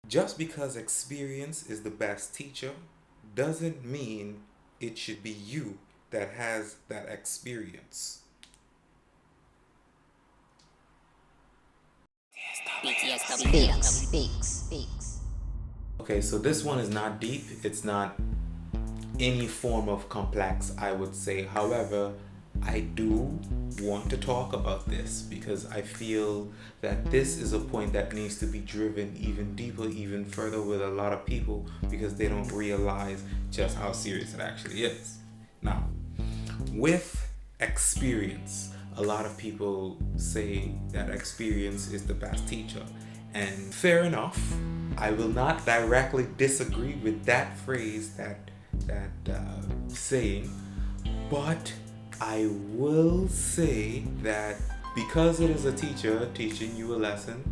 Just because experience is the best teacher doesn't mean it should be you that has that experience. BTSW speaks. Okay, so this one is not deep. It's not any form of complex, I would say. However, I do want to talk about this because I feel that this is a point that needs to be driven even deeper, even further with a lot of people because they don't realize just how serious it actually is. Now, with experience, a lot of people say that experience is the best teacher. And fair enough, I will not directly disagree with that phrase, that saying, but I will say that because it is a teacher teaching you a lesson,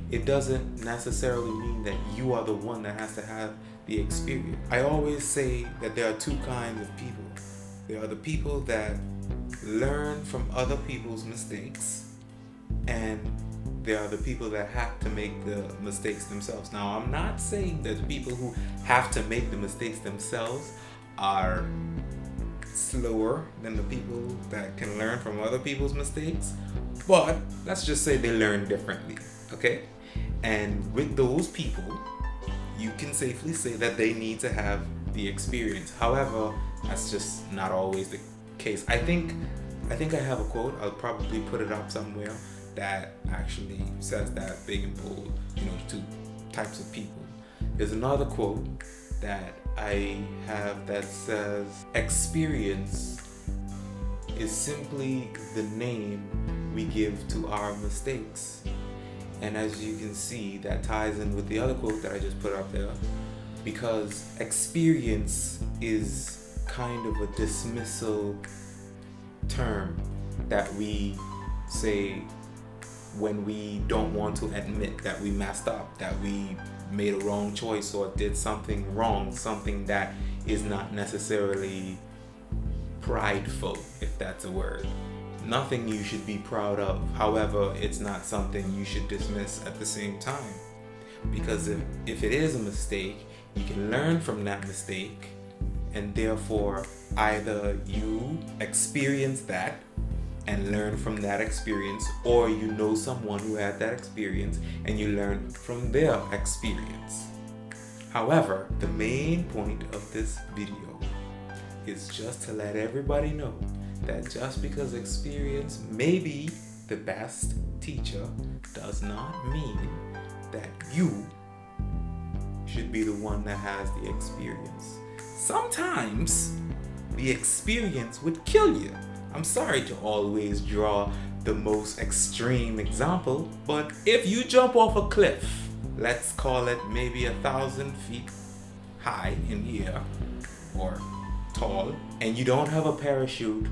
it doesn't necessarily mean that you are the one that has to have the experience. I always say that there are two kinds of people. There are the people that learn from other people's mistakes, and there are the people that have to make the mistakes themselves. Now, I'm not saying that the people who have to make the mistakes themselves are slower than the people that can learn from other people's mistakes, but let's just say they learn differently, okay? And with those people, you can safely say that they need to have the experience. However, that's just not always the case. I think I have a quote. I'll probably put it up somewhere that actually says that big and bold. Two types of people. There's another quote that I have that says, "Experience is simply the name we give to our mistakes." And as you can see, that ties in with the other quote that I just put up there, because experience is kind of a dismissal term that we say when we don't want to admit that we messed up, that we made a wrong choice or did something wrong, something that is not necessarily prideful, if that's a word. Nothing you should be proud of. However, it's not something you should dismiss at the same time. Because if it is a mistake, you can learn from that mistake, and therefore either you experience that and learn from that experience, or you know someone who had that experience and you learn from their experience. However, the main point of this video is just to let everybody know that just because experience may be the best teacher does not mean that you should be the one that has the experience. Sometimes the experience would kill you. I'm sorry to always draw the most extreme example, but if you jump off a cliff, let's call it maybe 1,000 feet high in the air or tall, and you don't have a parachute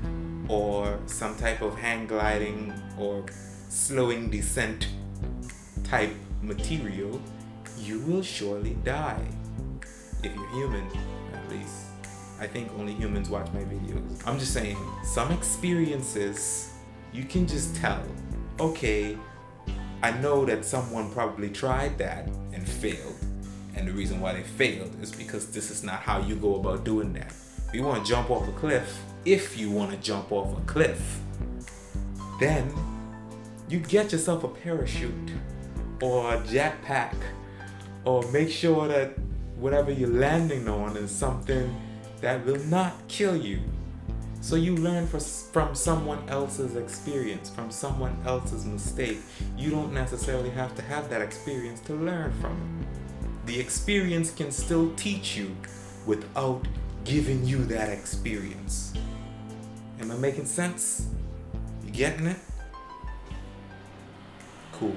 or some type of hang gliding or slowing descent type material, you will surely die. If you're human, at least. I think only humans watch my videos. I'm just saying, some experiences, you can just tell, okay, I know that someone probably tried that and failed. And the reason why they failed is because this is not how you go about doing that. If you want to jump off a cliff, if you want to jump off a cliff, then you get yourself a parachute or a jetpack, or make sure that whatever you're landing on is something that will not kill you. So you learn from someone else's experience, from someone else's mistake. You don't necessarily have to have that experience to learn from it. The experience can still teach you without giving you that experience. Am I making sense? You getting it? Cool.